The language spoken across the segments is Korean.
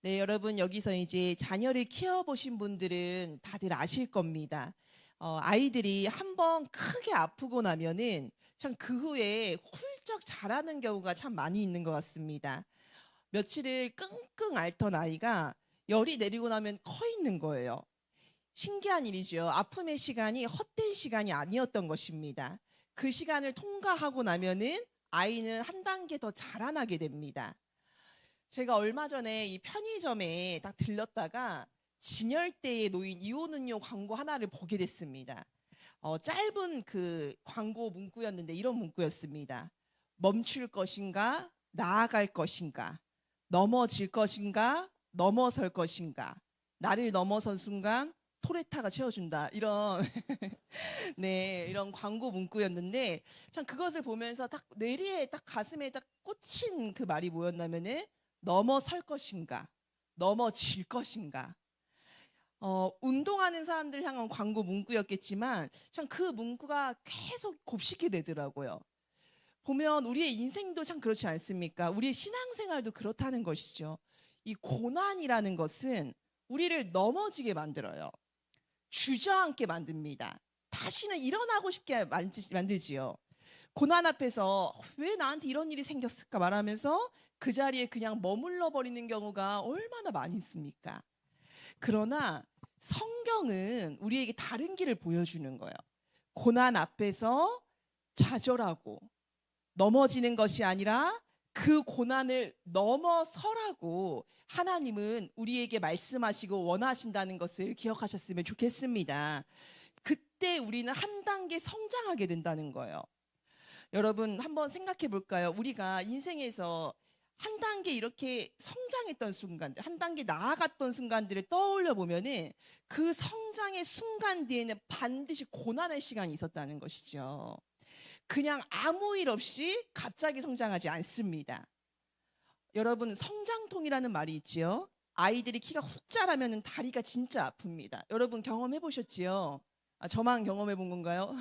네, 여러분 여기서 이제 자녀를 키워보신 분들은 다들 아실 겁니다. 아이들이 한번 크게 아프고 나면은 참 그 후에 훌쩍 자라는 경우가 참 많이 있는 것 같습니다. 며칠을 끙끙 앓던 아이가 열이 내리고 나면 커 있는 거예요. 신기한 일이죠. 아픔의 시간이 헛된 시간이 아니었던 것입니다. 그 시간을 통과하고 나면은 아이는 한 단계 더 자라나게 됩니다. 제가 얼마 전에 이 편의점에 딱 들렀다가 진열대에 놓인 이온음료 광고 하나를 보게 됐습니다. 짧은 그 광고 문구였는데 이런 문구였습니다. 멈출 것인가? 나아갈 것인가? 넘어질 것인가? 넘어설 것인가? 나를 넘어선 순간 토레타가 채워준다. 이런 네, 이런 광고 문구였는데 참 그것을 보면서 딱 뇌리에 딱 가슴에 딱 꽂힌 그 말이 뭐였냐면은 넘어설 것인가, 넘어질 것인가. 운동하는 사람들 향한 광고 문구였겠지만 참 그 문구가 계속 곱씹게 되더라고요. 보면 우리의 인생도 참 그렇지 않습니까? 우리의 신앙생활도 그렇다는 것이죠. 이 고난이라는 것은 우리를 넘어지게 만들어요. 주저앉게 만듭니다. 다시는 일어나고 싶게 만들지요. 고난 앞에서 왜 나한테 이런 일이 생겼을까 말하면서 그 자리에 그냥 머물러 버리는 경우가 얼마나 많이 있습니까? 그러나 성경은 우리에게 다른 길을 보여주는 거예요. 고난 앞에서 좌절하고 넘어지는 것이 아니라 그 고난을 넘어서라고 하나님은 우리에게 말씀하시고 원하신다는 것을 기억하셨으면 좋겠습니다. 그때 우리는 한 단계 성장하게 된다는 거예요. 여러분 한번 생각해 볼까요? 우리가 인생에서 한 단계 이렇게 성장했던 순간들, 한 단계 나아갔던 순간들을 떠올려 보면은 그 성장의 순간 뒤에는 반드시 고난의 시간이 있었다는 것이죠. 그냥 아무 일 없이 갑자기 성장하지 않습니다. 여러분 성장통이라는 말이 있지요. 아이들이 키가 훅 자라면은 다리가 진짜 아픕니다. 여러분 경험해 보셨지요? 저만 경험해 본 건가요?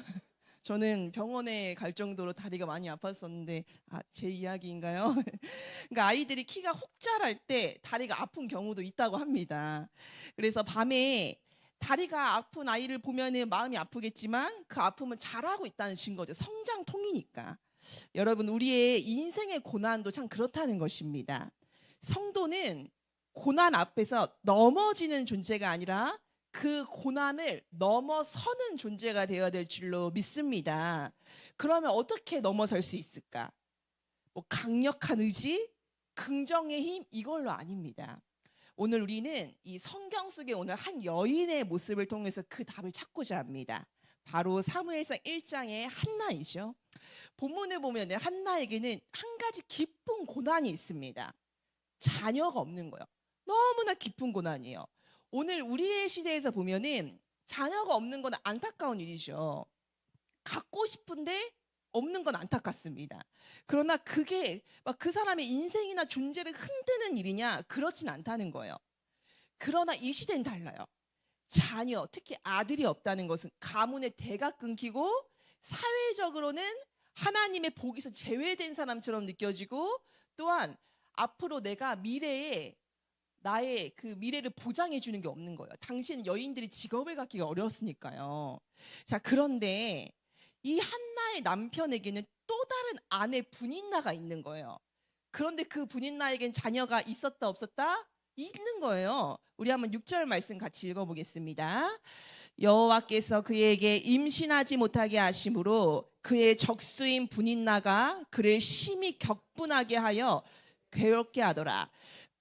저는 병원에 갈 정도로 다리가 많이 아팠었는데 제 이야기인가요? 그러니까 아이들이 키가 훅 자랄 때 다리가 아픈 경우도 있다고 합니다. 그래서 밤에 다리가 아픈 아이를 보면은 마음이 아프겠지만 그 아픔은 잘하고 있다는 증거죠. 성장통이니까. 여러분 우리의 인생의 고난도 참 그렇다는 것입니다. 성도는 고난 앞에서 넘어지는 존재가 아니라 그 고난을 넘어서는 존재가 되어야 될 줄로 믿습니다. 그러면 어떻게 넘어설 수 있을까? 뭐 강력한 의지, 긍정의 힘 이걸로 아닙니다. 오늘 우리는 이 성경 속에 오늘 한 여인의 모습을 통해서 그 답을 찾고자 합니다. 바로 사무엘상 1장의 한나이죠. 본문을 보면 한나에게는 한 가지 깊은 고난이 있습니다. 자녀가 없는 거예요. 너무나 깊은 고난이에요. 오늘 우리의 시대에서 보면은 자녀가 없는 건 안타까운 일이죠. 갖고 싶은데 없는 건 안타깝습니다. 그러나 그게 막 그 사람의 인생이나 존재를 흔드는 일이냐? 그렇진 않다는 거예요. 그러나 이 시대는 달라요. 자녀, 특히 아들이 없다는 것은 가문의 대가 끊기고 사회적으로는 하나님의 복에서 제외된 사람처럼 느껴지고 또한 앞으로 내가 미래에 나의 그 미래를 보장해 주는 게 없는 거예요. 당시에는 여인들이 직업을 갖기가 어려웠으니까요. 자, 그런데 이 한나의 남편에게는 또 다른 아내 분인나가 있는 거예요. 그런데 그 분인나에겐 자녀가 있었다 없었다? 있는 거예요. 우리 한번 6절 말씀 같이 읽어보겠습니다. 여호와께서 그에게 임신하지 못하게 하심으로 그의 적수인 분인나가 그를 심히 격분하게 하여 괴롭게 하더라.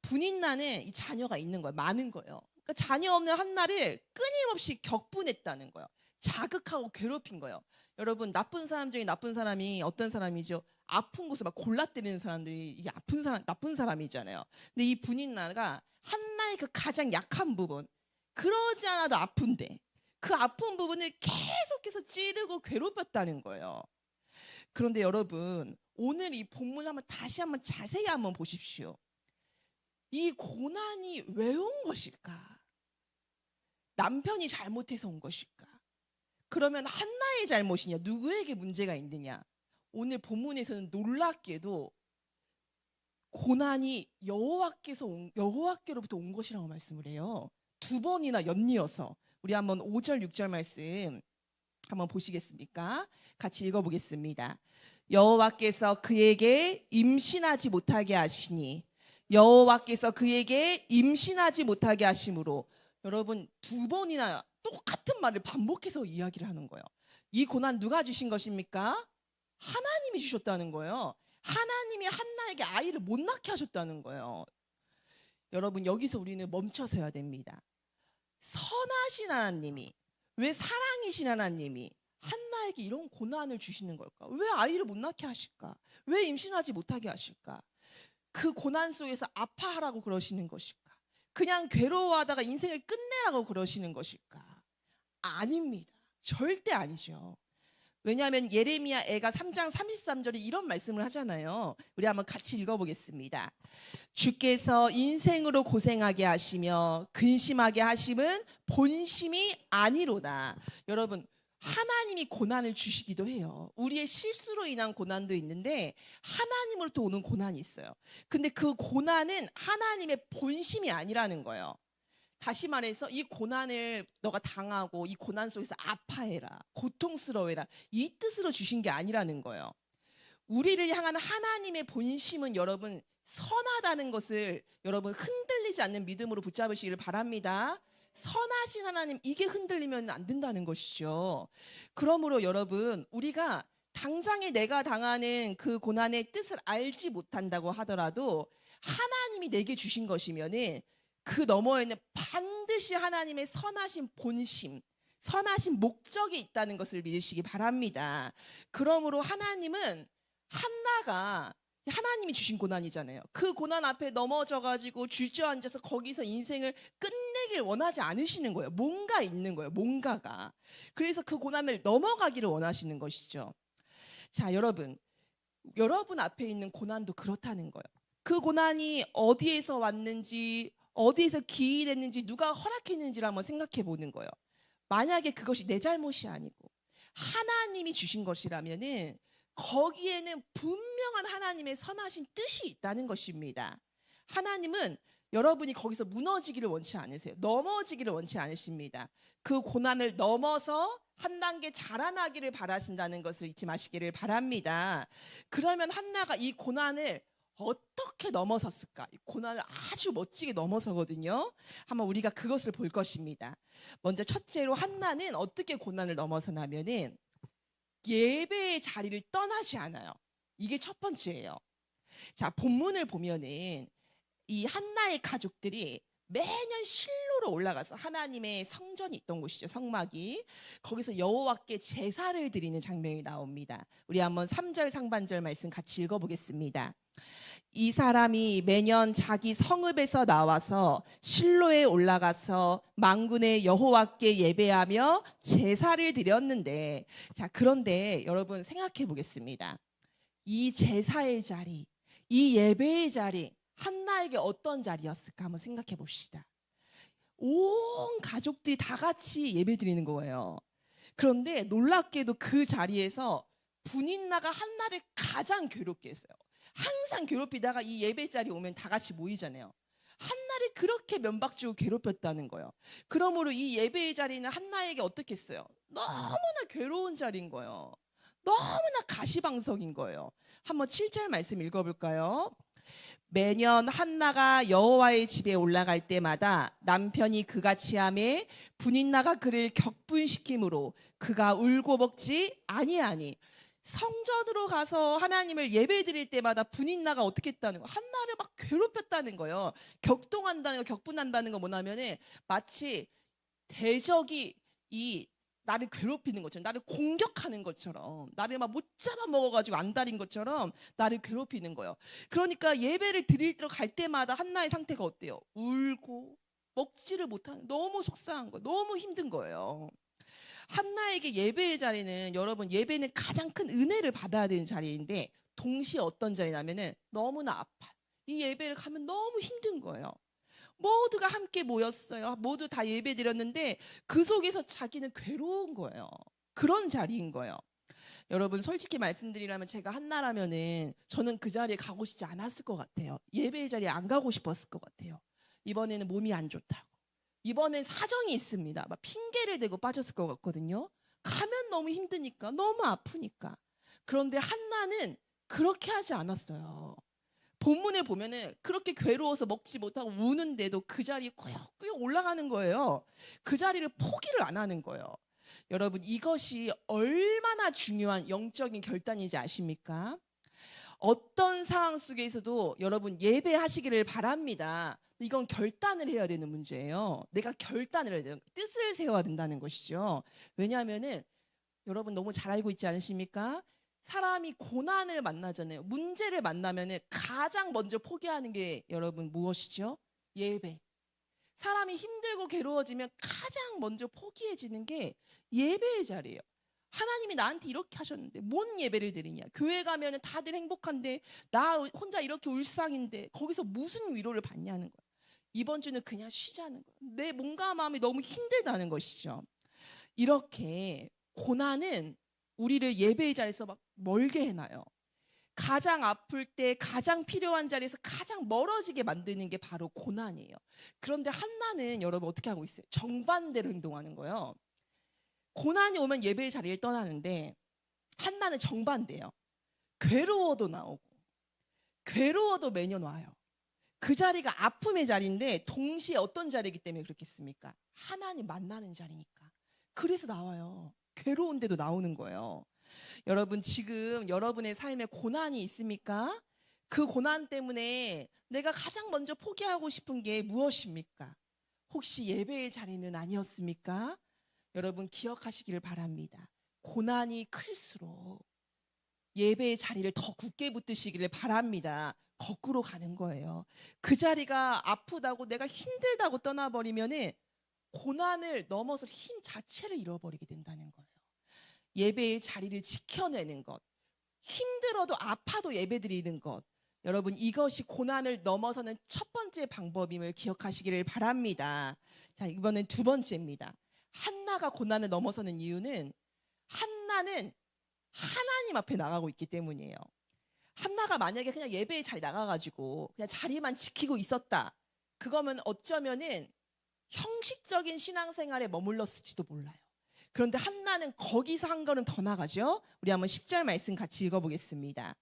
분인나는 이 자녀가 있는 거예요. 많은 거예요. 그러니까 자녀 없는 한나를 끊임없이 격분했다는 거예요. 자극하고 괴롭힌 거예요. 여러분 나쁜 사람 중에 나쁜 사람이 어떤 사람이죠? 아픈 곳을 막 골라 때리는 사람들이 이게 아픈 사람, 나쁜 사람이잖아요. 근데 이 분인나가 한나의 그 가장 약한 부분, 그러지 않아도 아픈데 그 아픈 부분을 계속해서 찌르고 괴롭혔다는 거예요. 그런데 여러분 오늘 이 본문을 한번 다시 한번 자세히 한번 보십시오. 이 고난이 왜 온 것일까? 남편이 잘못해서 온 것일까? 그러면 한나의 잘못이냐? 누구에게 문제가 있느냐? 오늘 본문에서는 놀랍게도 고난이 여호와께로부터 온 것이라고 말씀을 해요. 두 번이나 연이어서. 우리 한번 5절 6절 말씀 한번 보시겠습니까? 같이 읽어보겠습니다. 여호와께서 그에게 임신하지 못하게 하시니 여호와께서 그에게 임신하지 못하게 하심으로. 여러분, 두 번이나 똑같은 말을 반복해서 이야기를 하는 거예요. 이 고난 누가 주신 것입니까? 하나님이 주셨다는 거예요. 하나님이 한나에게 아이를 못 낳게 하셨다는 거예요. 여러분, 여기서 우리는 멈춰서야 됩니다. 선하신 하나님이, 왜 사랑이신 하나님이 한나에게 이런 고난을 주시는 걸까? 왜 아이를 못 낳게 하실까? 왜 임신하지 못하게 하실까? 그 고난 속에서 아파하라고 그러시는 것일까? 그냥 괴로워하다가 인생을 끝내라고 그러시는 것일까? 아닙니다. 절대 아니죠. 왜냐하면 예레미야 애가 3장 33절에 이런 말씀을 하잖아요. 우리 한번 같이 읽어보겠습니다. 주께서 인생으로 고생하게 하시며 근심하게 하심은 본심이 아니로다. 여러분, 하나님이 고난을 주시기도 해요. 우리의 실수로 인한 고난도 있는데 하나님으로부터 오는 고난이 있어요. 근데 그 고난은 하나님의 본심이 아니라는 거예요. 다시 말해서 이 고난을 너가 당하고 이 고난 속에서 아파해라, 고통스러워해라, 이 뜻으로 주신 게 아니라는 거예요. 우리를 향한 하나님의 본심은 여러분 선하다는 것을 여러분 흔들리지 않는 믿음으로 붙잡으시기를 바랍니다. 선하신 하나님, 이게 흔들리면 안 된다는 것이죠. 그러므로 여러분, 우리가 당장에 내가 당하는 그 고난의 뜻을 알지 못한다고 하더라도 하나님이 내게 주신 것이면은 그 너머에는 반드시 하나님의 선하신 본심, 선하신 목적이 있다는 것을 믿으시기 바랍니다. 그러므로 하나님은 한나가 하나님이 주신 고난이잖아요. 그 고난 앞에 넘어져가지고 주저앉아서 거기서 인생을 끝내길 원하지 않으시는 거예요. 뭔가 있는 거예요. 뭔가가. 그래서 그 고난을 넘어가기를 원하시는 것이죠. 자, 여러분 앞에 있는 고난도 그렇다는 거예요. 그 고난이 어디에서 왔는지, 어디에서 기인했는지, 누가 허락했는지를 한번 생각해 보는 거예요. 만약에 그것이 내 잘못이 아니고 하나님이 주신 것이라면은 거기에는 분명한 하나님의 선하신 뜻이 있다는 것입니다. 하나님은 여러분이 거기서 무너지기를 원치 않으세요. 넘어지기를 원치 않으십니다. 그 고난을 넘어서 한 단계 자라나기를 바라신다는 것을 잊지 마시기를 바랍니다. 그러면 한나가 이 고난을 어떻게 넘어섰을까? 이 고난을 아주 멋지게 넘어서거든요. 한번 우리가 그것을 볼 것입니다. 먼저 첫째로 한나는 어떻게 고난을 넘어서냐면은 예배의 자리를 떠나지 않아요. 이게 첫 번째예요. 자, 본문을 보면은 이 한나의 가족들이 매년 실로로 올라가서 하나님의 성전이 있던 곳이죠. 성막이. 거기서 여호와께 제사를 드리는 장면이 나옵니다. 우리 한번 3절 상반절 말씀 같이 읽어보겠습니다. 이 사람이 매년 자기 성읍에서 나와서 실로에 올라가서 만군의 여호와께 예배하며 제사를 드렸는데, 자, 그런데 여러분 생각해 보겠습니다. 이 제사의 자리, 이 예배의 자리, 한나에게 어떤 자리였을까 한번 생각해 봅시다. 온 가족들이 다 같이 예배 드리는 거예요. 그런데 놀랍게도 그 자리에서 분인나가 한나를 가장 괴롭게 했어요. 항상 괴롭히다가 이 예배 자리 오면 다 같이 모이잖아요. 한나를 그렇게 면박주고 괴롭혔다는 거예요. 그러므로 이 예배의 자리는 한나에게 어떻게 했어요? 너무나 괴로운 자리인 거예요. 너무나 가시방석인 거예요. 한번 7절 말씀 읽어볼까요? 매년 한나가 여호와의 집에 올라갈 때마다 남편이 그같이 하매 분인나가 그를 격분시키므로 그가 울고 먹지 아니하니. 성전으로 가서 하나님을 예배드릴 때마다 분인나가 어떻게 했다는 거예요? 한나를 막 괴롭혔다는 거예요. 격동한다는 거, 격분한다는 거 뭐냐면은 마치 대적이 이 나를 괴롭히는 것처럼, 나를 공격하는 것처럼, 나를 막 못 잡아먹어가지고 안달인 것처럼 나를 괴롭히는 거예요. 그러니까 예배를 드리러 갈 때마다 한나의 상태가 어때요? 울고 먹지를 못하는, 너무 속상한 거예요. 너무 힘든 거예요. 한나에게 예배의 자리는, 여러분, 예배는 가장 큰 은혜를 받아야 되는 자리인데 동시에 어떤 자리냐면은 너무나 아파요. 이 예배를 가면 너무 힘든 거예요. 모두가 함께 모였어요. 모두 다 예배 드렸는데 그 속에서 자기는 괴로운 거예요. 그런 자리인 거예요. 여러분 솔직히 말씀드리라면 제가 한나라면은 저는 그 자리에 가고 싶지 않았을 것 같아요. 예배의 자리에 안 가고 싶었을 것 같아요. 이번에는 몸이 안 좋다고. 이번엔 사정이 있습니다. 막 핑계를 대고 빠졌을 것 같거든요. 가면 너무 힘드니까, 너무 아프니까. 그런데 한나는 그렇게 하지 않았어요. 본문에 보면은 그렇게 괴로워서 먹지 못하고 우는데도 그 자리에 꾸역꾸역 올라가는 거예요. 그 자리를 포기를 안 하는 거예요. 여러분, 이것이 얼마나 중요한 영적인 결단인지 아십니까? 어떤 상황 속에서도 여러분 예배하시기를 바랍니다. 이건 결단을 해야 되는 문제예요. 내가 결단을 해야 돼요. 뜻을 세워야 된다는 것이죠. 왜냐하면은 여러분 너무 잘 알고 있지 않으십니까? 사람이 고난을 만나잖아요. 문제를 만나면은 가장 먼저 포기하는 게 여러분 무엇이죠? 예배. 사람이 힘들고 괴로워지면 가장 먼저 포기해지는 게 예배의 자리예요. 하나님이 나한테 이렇게 하셨는데 뭔 예배를 드리냐? 교회 가면은 다들 행복한데 나 혼자 이렇게 울상인데 거기서 무슨 위로를 받냐는 거예요. 이번 주는 그냥 쉬자는 거예요. 내 몸과 마음이 너무 힘들다는 것이죠. 이렇게 고난은 우리를 예배의 자리에서 막 멀게 해놔요. 가장 아플 때 가장 필요한 자리에서 가장 멀어지게 만드는 게 바로 고난이에요. 그런데 한나는 여러분 어떻게 하고 있어요? 정반대로 행동하는 거예요. 고난이 오면 예배의 자리를 떠나는데 한나는 정반대예요. 괴로워도 나오고 괴로워도 매년 와요. 그 자리가 아픔의 자리인데 동시에 어떤 자리이기 때문에 그렇겠습니까? 하나님 만나는 자리니까. 그래서 나와요. 괴로운데도 나오는 거예요. 여러분 지금 여러분의 삶에 고난이 있습니까? 그 고난 때문에 내가 가장 먼저 포기하고 싶은 게 무엇입니까? 혹시 예배의 자리는 아니었습니까? 여러분 기억하시기를 바랍니다. 고난이 클수록 예배의 자리를 더 굳게 붙드시기를 바랍니다. 거꾸로 가는 거예요. 그 자리가 아프다고 내가 힘들다고 떠나버리면은 고난을 넘어서 힘 자체를 잃어버리게 된다는 거예요. 예배의 자리를 지켜내는 것, 힘들어도 아파도 예배드리는 것, 여러분 이것이 고난을 넘어서는 첫 번째 방법임을 기억하시기를 바랍니다. 자, 이번엔 두 번째입니다. 한나가 고난을 넘어서는 이유는 한나는 하나님 앞에 나가고 있기 때문이에요. 한나가 만약에 그냥 예배에 잘 나가가지고 그냥 자리만 지키고 있었다. 그거면 어쩌면은 형식적인 신앙생활에 머물렀을지도 몰라요. 그런데 한나는 거기서 한 걸음 더 나가죠. 우리 한번 10절 말씀 같이 읽어보겠습니다.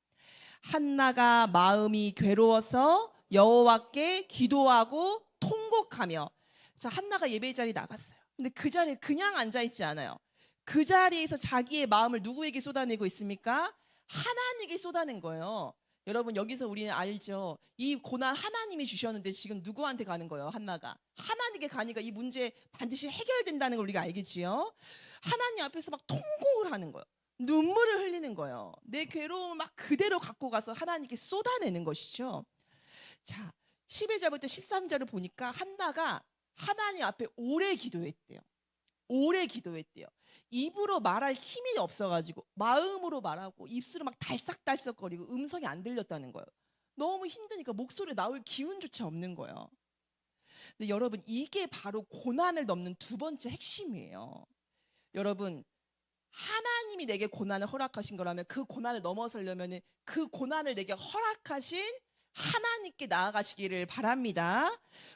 한나가 마음이 괴로워서 여호와께 기도하고 통곡하며. 자, 한나가 예배 자리 나갔어요. 근데 그 자리에 그냥 앉아있지 않아요. 그 자리에서 자기의 마음을 누구에게 쏟아내고 있습니까? 하나님께 쏟아낸 거예요. 여러분 여기서 우리는 알죠. 이 고난 하나님이 주셨는데 지금 누구한테 가는 거예요? 한나가 하나님께 가니까 이 문제 반드시 해결된다는 걸 우리가 알겠지요. 하나님 앞에서 막 통곡을 하는 거예요. 눈물을 흘리는 거예요. 내 괴로움을 막 그대로 갖고 가서 하나님께 쏟아내는 것이죠. 자, 11절부터 13절을 보니까 한나가 하나님 앞에 오래 기도했대요. 오래 기도했대요. 입으로 말할 힘이 없어가지고 마음으로 말하고 입술을 막 달싹달싹거리고 음성이 안 들렸다는 거예요. 너무 힘드니까 목소리 나올 기운조차 없는 거예요. 근데 여러분 이게 바로 고난을 넘는 두 번째 핵심이에요. 여러분 하나님이 내게 고난을 허락하신 거라면 그 고난을 넘어서려면 그 고난을 내게 허락하신 하나님께 나아가시기를 바랍니다.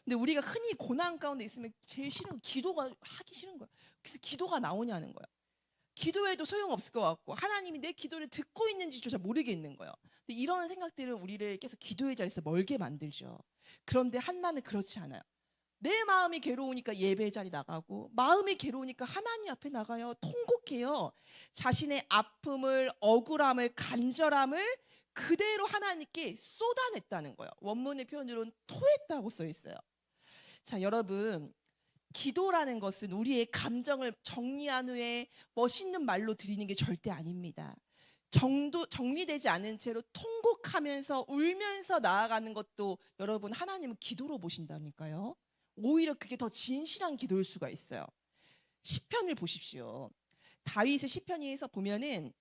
근데 우리가 흔히 고난 가운데 있으면 제일 싫은 건 기도가 하기 싫은 거예요. 그래서 기도가 나오냐는 거예요. 기도해도 소용없을 것 같고 하나님이 내 기도를 듣고 있는지조차 모르겠는 거예요. 근데 이런 생각들은 우리를 계속 기도의 자리에서 멀게 만들죠. 그런데 한나는 그렇지 않아요. 내 마음이 괴로우니까 예배 자리 나가고 마음이 괴로우니까 하나님 앞에 나가요. 통곡해요. 자신의 아픔을 억울함을 간절함을 그대로 하나님께 쏟아냈다는 거예요. 원문의 표현으로는 토했다고 써 있어요. 자, 여러분 기도라는 것은 우리의 감정을 정리한 후에 멋있는 말로 드리는 게 절대 아닙니다. 정리되지 않은 채로 통곡하면서 울면서 나아가는 것도 여러분 하나님은 기도로 보신다니까요. 오히려 그게 더 진실한 기도일 수가 있어요. 시편을 보십시오. 다윗의 시편에서 보면은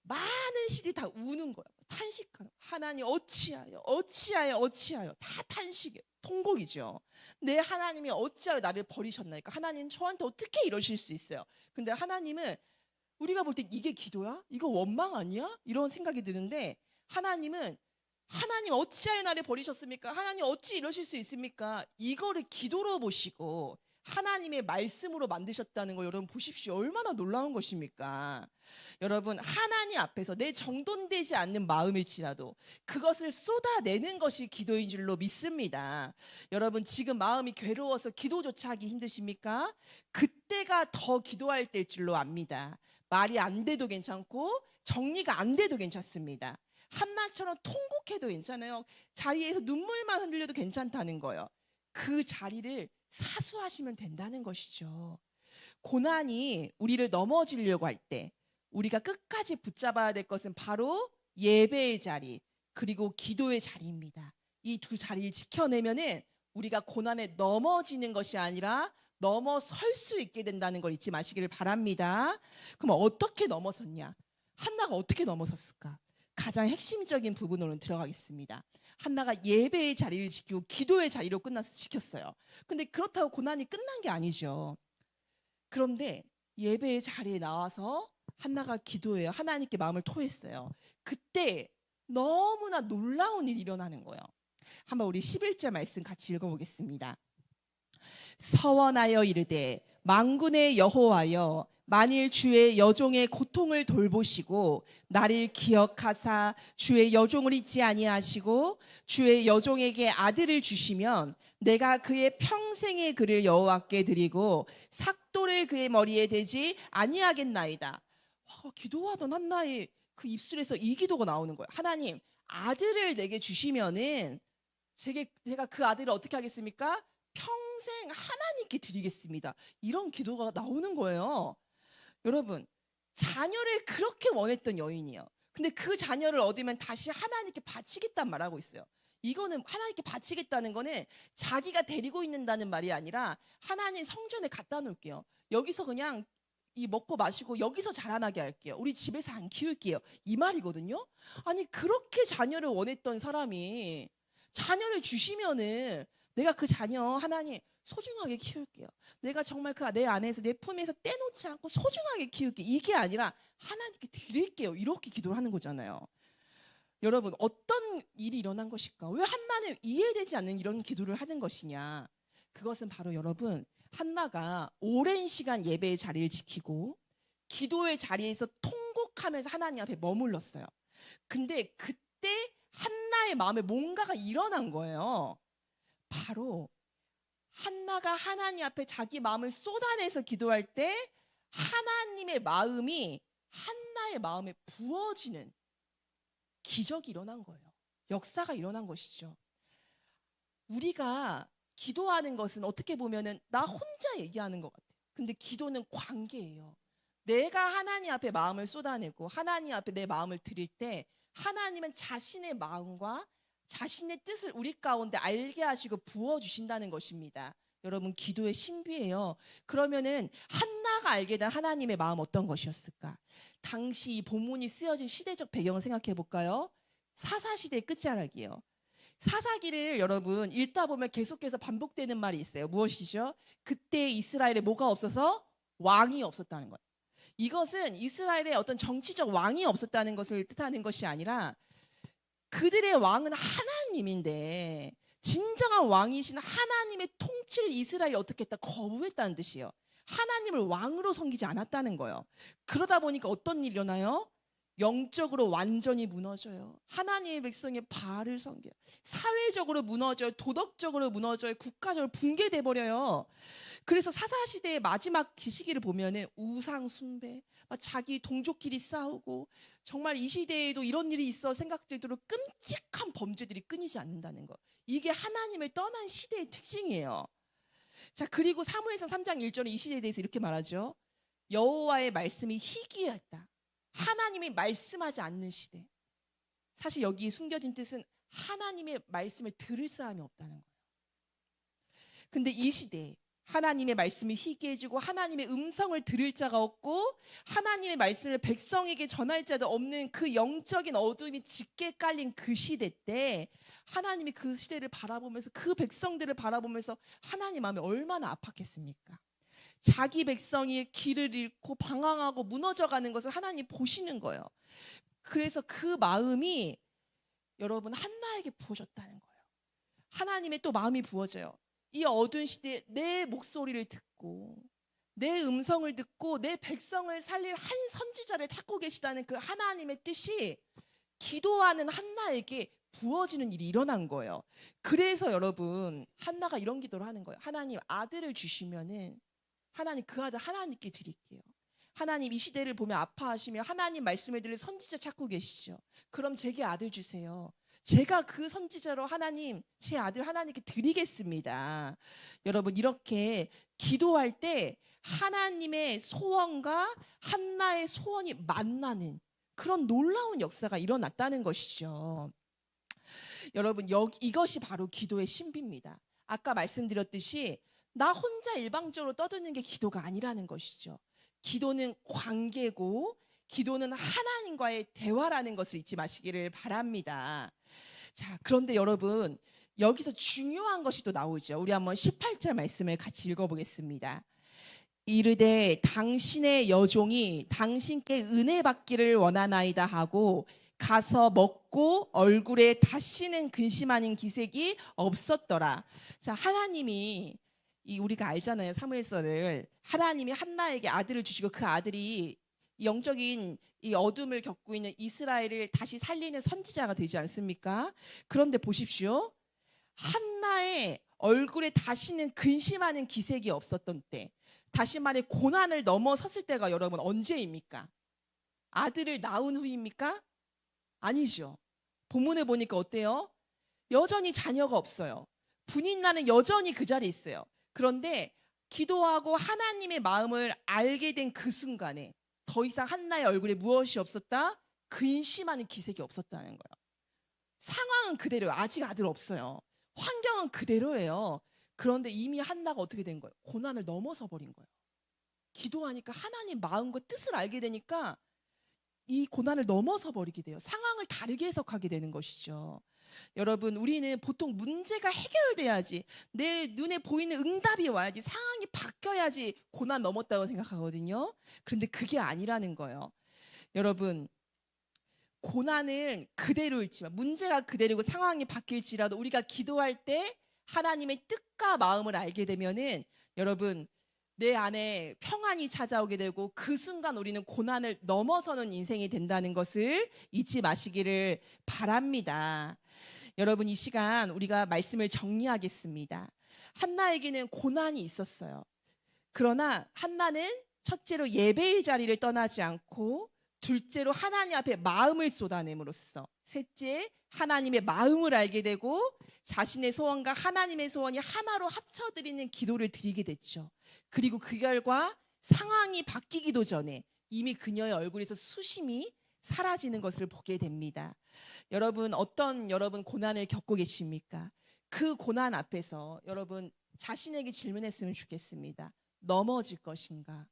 많은 시들이 다 우는 거예요. 탄식하는 하나님 어찌하여 어찌하여 어찌하여 다 탄식이에요. 통곡이죠. 내 하나님이 어찌하여 나를 버리셨나니까 하나님 저한테 어떻게 이러실 수 있어요. 근데 하나님은 우리가 볼 때 이게 기도야? 이거 원망 아니야? 이런 생각이 드는데 하나님은 하나님 어찌하여 나를 버리셨습니까? 하나님 어찌 이러실 수 있습니까? 이거를 기도로 보시고 하나님의 말씀으로 만드셨다는 거 여러분 보십시오. 얼마나 놀라운 것입니까? 여러분 하나님 앞에서 내 정돈되지 않는 마음일지라도 그것을 쏟아내는 것이 기도인 줄로 믿습니다. 여러분 지금 마음이 괴로워서 기도조차 하기 힘드십니까? 그때가 더 기도할 때일 줄로 압니다. 말이 안 돼도 괜찮고 정리가 안 돼도 괜찮습니다. 한나처럼 통곡해도 괜찮아요. 자리에서 눈물만 흘려도 괜찮다는 거예요. 그 자리를 사수하시면 된다는 것이죠. 고난이 우리를 넘어지려고 할 때 우리가 끝까지 붙잡아야 될 것은 바로 예배의 자리 그리고 기도의 자리입니다. 이 두 자리를 지켜내면은 우리가 고난에 넘어지는 것이 아니라 넘어설 수 있게 된다는 걸 잊지 마시기를 바랍니다. 그럼 어떻게 넘어섰냐? 한나가 어떻게 넘어섰을까? 가장 핵심적인 부분으로 들어가겠습니다. 한나가 예배의 자리를 지키고 기도의 자리로 지켰어요. 근데 그렇다고 고난이 끝난 게 아니죠. 그런데 예배의 자리에 나와서 한나가 기도해요. 하나님께 마음을 토했어요. 그때 너무나 놀라운 일이 일어나는 거예요. 한번 우리 11절 말씀 같이 읽어보겠습니다. 서원하여 이르되 만군의 여호와여 만일 주의 여종의 고통을 돌보시고 나를 기억하사 주의 여종을 잊지 아니하시고 주의 여종에게 아들을 주시면 내가 그의 평생의 그를 여호와께 드리고 삭도를 그의 머리에 대지 아니하겠나이다. 기도하던 한나의 그 입술에서 이 기도가 나오는 거예요. 하나님 아들을 내게 주시면은 제가 그 아들을 어떻게 하겠습니까? 평생 하나님께 드리겠습니다. 이런 기도가 나오는 거예요. 여러분 자녀를 그렇게 원했던 여인이에요. 근데 그 자녀를 얻으면 다시 하나님께 바치겠다는 말하고 있어요. 이거는 하나님께 바치겠다는 거는 자기가 데리고 있는다는 말이 아니라 하나님 성전에 갖다 놓을게요. 여기서 그냥 이 먹고 마시고 여기서 자라나게 할게요. 우리 집에서 안 키울게요. 이 말이거든요. 아니 그렇게 자녀를 원했던 사람이 자녀를 주시면은 내가 그 자녀 하나님 소중하게 키울게요. 내가 정말 그 내 안에서 내 품에서 떼놓지 않고 소중하게 키울게요. 이게 아니라 하나님께 드릴게요. 이렇게 기도를 하는 거잖아요. 여러분 어떤 일이 일어난 것일까? 왜 한나는 이해되지 않는 이런 기도를 하는 것이냐? 그것은 바로 여러분 한나가 오랜 시간 예배의 자리를 지키고 기도의 자리에서 통곡하면서 하나님 앞에 머물렀어요. 근데 그때 한나의 마음에 뭔가가 일어난 거예요. 바로 한나가 하나님 앞에 자기 마음을 쏟아내서 기도할 때 하나님의 마음이 한나의 마음에 부어지는 기적이 일어난 거예요. 역사가 일어난 것이죠. 우리가 기도하는 것은 어떻게 보면은 나 혼자 얘기하는 것 같아요. 근데 기도는 관계예요. 내가 하나님 앞에 마음을 쏟아내고 하나님 앞에 내 마음을 드릴 때 하나님은 자신의 마음과 자신의 뜻을 우리 가운데 알게 하시고 부어주신다는 것입니다. 여러분 기도의 신비예요. 그러면은 한나가 알게 된 하나님의 마음 어떤 것이었을까? 당시 이 본문이 쓰여진 시대적 배경을 생각해 볼까요? 사사시대의 끝자락이에요. 사사기를 여러분 읽다 보면 계속해서 반복되는 말이 있어요. 무엇이죠? 그때 이스라엘에 뭐가 없어서? 왕이 없었다는 거예요. 이것은 이스라엘에 어떤 정치적 왕이 없었다는 것을 뜻하는 것이 아니라 그들의 왕은 하나님인데 진정한 왕이신 하나님의 통치를 이스라엘이 어떻게 했다? 거부했다는 뜻이에요. 하나님을 왕으로 섬기지 않았다는 거예요. 그러다 보니까 어떤 일이 일어나요? 영적으로 완전히 무너져요. 하나님의 백성이 바알을 섬겨요. 사회적으로 무너져요. 도덕적으로 무너져요. 국가적으로 붕괴돼 버려요. 그래서 사사시대의 마지막 시기를 보면은 우상 숭배, 자기 동족끼리 싸우고 정말 이 시대에도 이런 일이 있어 생각되도록 끔찍한 범죄들이 끊이지 않는다는 거. 이게 하나님을 떠난 시대의 특징이에요. 자, 그리고 사무엘상 3장 1절에 이 시대에 대해서 이렇게 말하죠. 여호와의 말씀이 희귀했다. 하나님이 말씀하지 않는 시대. 사실 여기 숨겨진 뜻은 하나님의 말씀을 들을 사람이 없다는 거예요. 근데 이 시대에 하나님의 말씀이 희귀해지고 하나님의 음성을 들을 자가 없고 하나님의 말씀을 백성에게 전할 자도 없는 그 영적인 어둠이 짙게 깔린 그 시대 때 하나님이 그 시대를 바라보면서 그 백성들을 바라보면서 하나님 마음이 얼마나 아팠겠습니까? 자기 백성이 길을 잃고 방황하고 무너져가는 것을 하나님 보시는 거예요. 그래서 그 마음이 여러분 한나에게 부어졌다는 거예요. 하나님의 또 마음이 부어져요. 이 어두운 시대에 내 목소리를 듣고 내 음성을 듣고 내 백성을 살릴 한 선지자를 찾고 계시다는 그 하나님의 뜻이 기도하는 한나에게 부어지는 일이 일어난 거예요. 그래서 여러분 한나가 이런 기도를 하는 거예요. 하나님 아들을 주시면은 하나님 그 아들 하나님께 드릴게요. 하나님 이 시대를 보며 아파하시며 하나님 말씀을 들을 선지자 찾고 계시죠. 그럼 제게 아들 주세요. 제가 그 선지자로 하나님 제 아들 하나님께 드리겠습니다. 여러분 이렇게 기도할 때 하나님의 소원과 한나의 소원이 만나는 그런 놀라운 역사가 일어났다는 것이죠. 여러분 이것이 바로 기도의 신비입니다. 아까 말씀드렸듯이 나 혼자 일방적으로 떠드는 게 기도가 아니라는 것이죠. 기도는 관계고 기도는 하나님과의 대화라는 것을 잊지 마시기를 바랍니다. 자, 그런데 여러분 여기서 중요한 것이 또 나오죠. 우리 한번 18절 말씀을 같이 읽어보겠습니다. 이르되 당신의 여종이 당신께 은혜 받기를 원하나이다 하고 가서 먹고 얼굴에 다시는 근심하는 기색이 없었더라. 자, 하나님이 우리가 알잖아요. 사무엘서를 하나님이 한나에게 아들을 주시고 그 아들이 영적인 이 어둠을 겪고 있는 이스라엘을 다시 살리는 선지자가 되지 않습니까? 그런데 보십시오. 한나의 얼굴에 다시는 근심하는 기색이 없었던 때, 다시 말해 고난을 넘어섰을 때가 여러분 언제입니까? 아들을 낳은 후입니까? 아니죠. 본문에 보니까 어때요? 여전히 자녀가 없어요. 분인나는 여전히 그 자리에 있어요. 그런데 기도하고 하나님의 마음을 알게 된 그 순간에 더 이상 한나의 얼굴에 무엇이 없었다? 근심하는 기색이 없었다는 거예요. 상황은 그대로예요. 아직 아들 없어요. 환경은 그대로예요. 그런데 이미 한나가 어떻게 된 거예요? 고난을 넘어서 버린 거예요. 기도하니까 하나님 마음과 뜻을 알게 되니까 이 고난을 넘어서 버리게 돼요. 상황을 다르게 해석하게 되는 것이죠. 여러분 우리는 보통 문제가 해결돼야지 내 눈에 보이는 응답이 와야지 상황이 바뀌어야지 고난 넘었다고 생각하거든요. 그런데 그게 아니라는 거예요. 여러분 고난은 그대로일지만 문제가 그대로고 상황이 바뀔지라도 우리가 기도할 때 하나님의 뜻과 마음을 알게 되면은 여러분 내 안에 평안이 찾아오게 되고 그 순간 우리는 고난을 넘어서는 인생이 된다는 것을 잊지 마시기를 바랍니다. 여러분 이 시간 우리가 말씀을 정리하겠습니다. 한나에게는 고난이 있었어요. 그러나 한나는 첫째로 예배의 자리를 떠나지 않고 둘째로 하나님 앞에 마음을 쏟아냄으로써 셋째 하나님의 마음을 알게 되고 자신의 소원과 하나님의 소원이 하나로 합쳐드리는 기도를 드리게 됐죠. 그리고 그 결과 상황이 바뀌기도 전에 이미 그녀의 얼굴에서 수심이 사라지는 것을 보게 됩니다. 여러분 어떤 여러분 고난을 겪고 계십니까? 그 고난 앞에서 여러분 자신에게 질문했으면 좋겠습니다. 넘어질 것인가?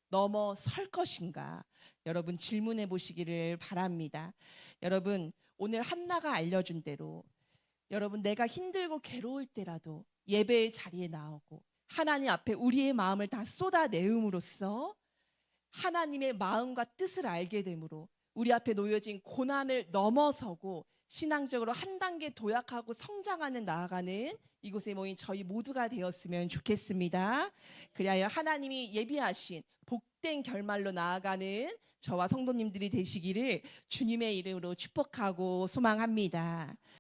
넘어설 것인가? 여러분 질문해 보시기를 바랍니다. 여러분 오늘 한나가 알려준 대로 여러분 내가 힘들고 괴로울 때라도 예배의 자리에 나오고 하나님 앞에 우리의 마음을 다 쏟아내음으로써 하나님의 마음과 뜻을 알게 되므로 우리 앞에 놓여진 고난을 넘어서고 신앙적으로 한 단계 도약하고 성장하는 나아가는 이곳에 모인 저희 모두가 되었으면 좋겠습니다. 그리하여 하나님이 예비하신 복된 결말로 나아가는 저와 성도님들이 되시기를 주님의 이름으로 축복하고 소망합니다.